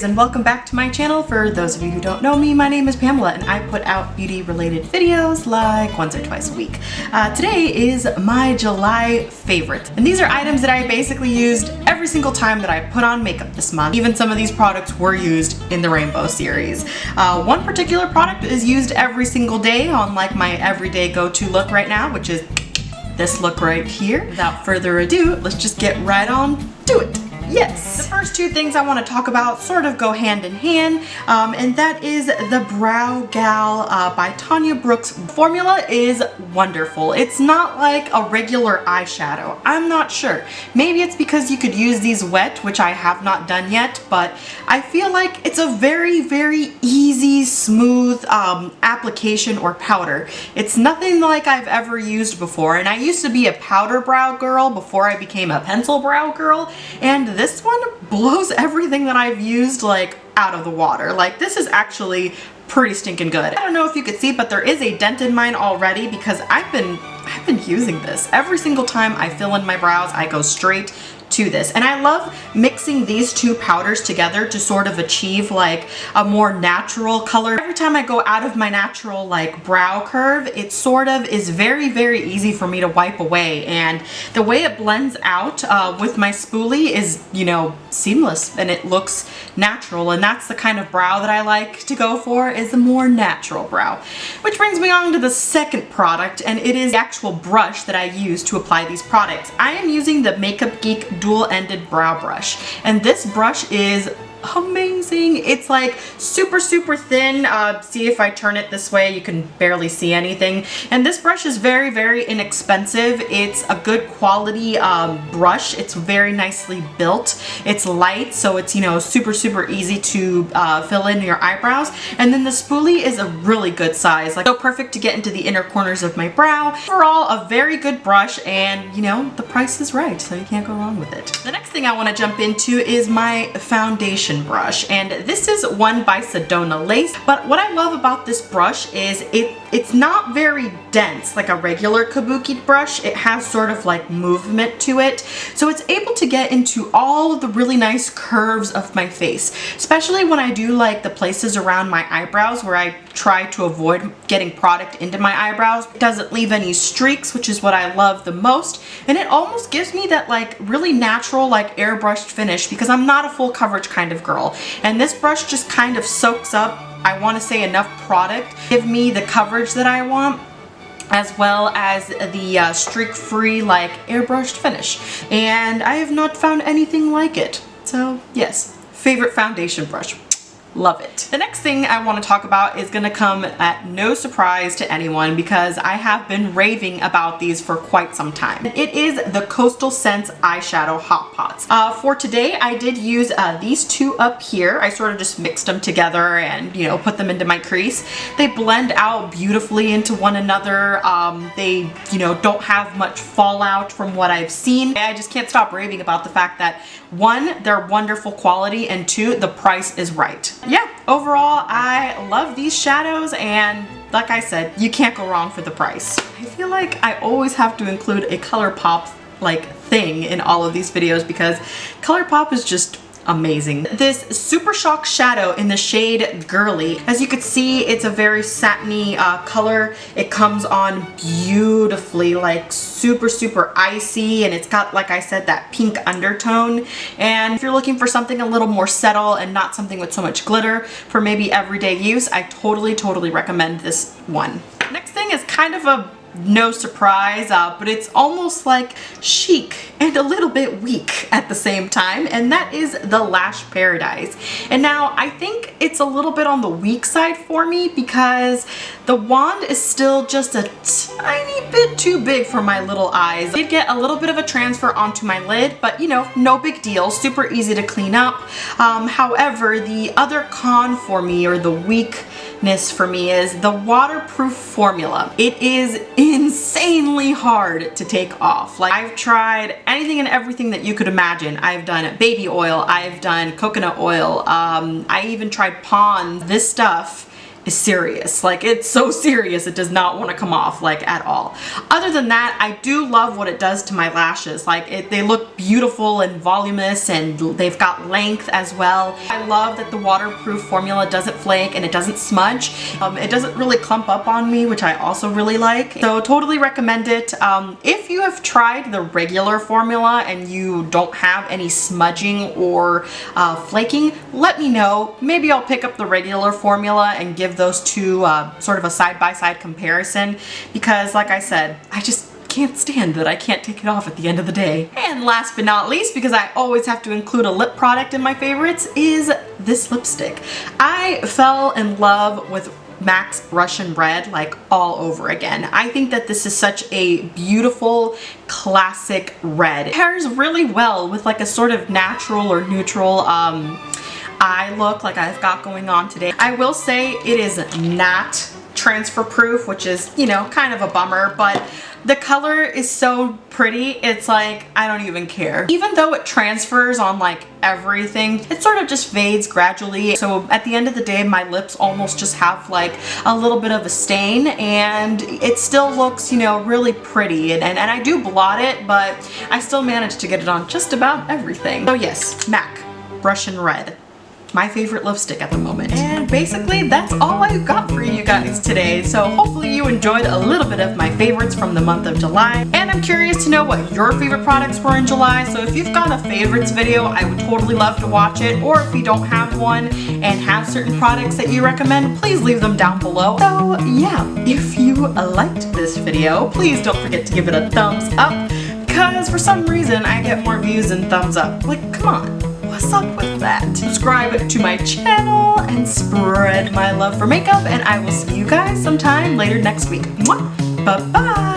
and welcome back to my channel. For those of you who don't know me, my name is Pamela and I put out beauty related videos like once or twice a week. Today is my July favorite, and these are items that I basically used every single time that I put on makeup this month. Even some of these products were used in the Rainbow series. One particular product is used every single day on like my everyday go-to look right now, which is this look right here. Without further ado, let's just get right on to it. Yes! The first two things I want to talk about sort of go hand in hand, and that is the BROWGAL by Tanya Brooks. Formula is wonderful. It's not like a regular eyeshadow. I'm not sure. Maybe it's because you could use these wet, which I have not done yet, but I feel like it's a very, very easy, smooth application or powder. It's nothing like I've ever used before, and I used to be a powder brow girl before I became a pencil brow girl, and this one blows everything that I've used like out of the water. Like, this is actually pretty stinking good. I don't know if you could see, but there is a dent in mine already because I've been using this. Every single time I fill in my brows, I go straight to this, and I love mixing these two powders together to sort of achieve like a more natural color. Every time I go out of my natural like brow curve, it sort of is very, very easy for me to wipe away, and the way it blends out with my spoolie is, you know, seamless, and it looks natural, and that's the kind of brow that I like to go for, is a more natural brow. Which brings me on to the second product, and it is the actual brush that I use to apply these products. I am using the Makeup Geek dual-ended brow brush, and this brush is amazing. It's like super, super thin. See, if I turn it this way, you can barely see anything. And this brush is very, very inexpensive. It's a good quality brush. It's very nicely built. It's light, so it's, you know, super, super easy to fill in your eyebrows. And then the spoolie is a really good size, like so perfect to get into the inner corners of my brow. Overall, a very good brush, and you know, the price is right, so you can't go wrong with it. The next thing I want to jump into is my foundation brush, and this is one by SEDONALACE. But what I love about this brush is it's not very dense like a regular kabuki brush. It has sort of like movement to it, so it's able to get into all of the really nice curves of my face, especially when I do like the places around my eyebrows where I try to avoid getting product into my eyebrows. It doesn't leave any streaks, which is what I love the most, and it almost gives me that like really natural like airbrushed finish because I'm not a full coverage kind of girl, and this brush just kind of soaks up, I want to say, enough product, give me the coverage that I want, as well as the streak-free like airbrushed finish, and I have not found anything like it. So yes, favorite foundation brush. Love it. The next thing I want to talk about is going to come at no surprise to anyone because I have been raving about these for quite some time. It is the Coastal Scents eyeshadow hot pots. For today, I did use these two up here. I sort of just mixed them together and, you know, put them into my crease. They blend out beautifully into one another. They, you know, don't have much fallout from what I've seen. I just can't stop raving about the fact that, one, they're wonderful quality, and two, the price is right. Yeah, overall, I love these shadows, and like I said, you can't go wrong for the price. I feel like I always have to include a ColourPop like thing in all of these videos because ColourPop is just amazing. This Super Shock shadow in the shade Girly. As you can see, it's a very satiny color. It comes on beautifully, like super, super icy, and it's got, like I said, that pink undertone. And if you're looking for something a little more subtle and not something with so much glitter for maybe everyday use, I totally, totally recommend this one. Next thing is kind of a no surprise, but it's almost like chic and a little bit weak at the same time, and that is the Lash Paradise. And now I think it's a little bit on the weak side for me because the wand is still just a tiny bit too big for my little eyes. I did get a little bit of a transfer onto my lid, but you know, no big deal, super easy to clean up. However, the other con for me, or the weakness for me, is the waterproof formula. It is insanely hard to take off. Like, I've tried anything and everything that you could imagine. I've done baby oil, I've done coconut oil, I even tried Pond's. This stuff is serious. Like, it's so serious it does not want to come off like at all. Other than that, I do love what it does to my lashes. Like, they look beautiful and voluminous, and they've got length as well. I love that the waterproof formula doesn't flake and it doesn't smudge. It doesn't really clump up on me, which I also really like. So totally recommend it. If you have tried the regular formula and you don't have any smudging or flaking, let me know. Maybe I'll pick up the regular formula and give those two sort of a side-by-side comparison, because like I said, I just can't stand that I can't take it off at the end of the day. And last but not least, because I always have to include a lip product in my favorites, is this lipstick. I fell in love with MAC's Russian Red like all over again. I think that this is such a beautiful classic red. It pairs really well with like a sort of natural or neutral eye look like I've got going on today. I will say it is not transfer proof, which is, you know, kind of a bummer, but the color is so pretty, it's like, I don't even care. Even though it transfers on like everything, it sort of just fades gradually. So at the end of the day, my lips almost just have like a little bit of a stain, and it still looks, you know, really pretty. And I do blot it, but I still manage to get it on just about everything. So yes, MAC Russian Red. My favorite lipstick at the moment. And basically that's all I've got for you guys today. So hopefully you enjoyed a little bit of my favorites from the month of July. And I'm curious to know what your favorite products were in July. So if you've got a favorites video, I would totally love to watch it. Or if you don't have one and have certain products that you recommend, please leave them down below. So yeah, if you liked this video, please don't forget to give it a thumbs up, because for some reason I get more views than thumbs up. Like, come on. What's up with that? Subscribe to my channel and spread my love for makeup, and I will see you guys sometime later next week. Mwah! Bye-bye!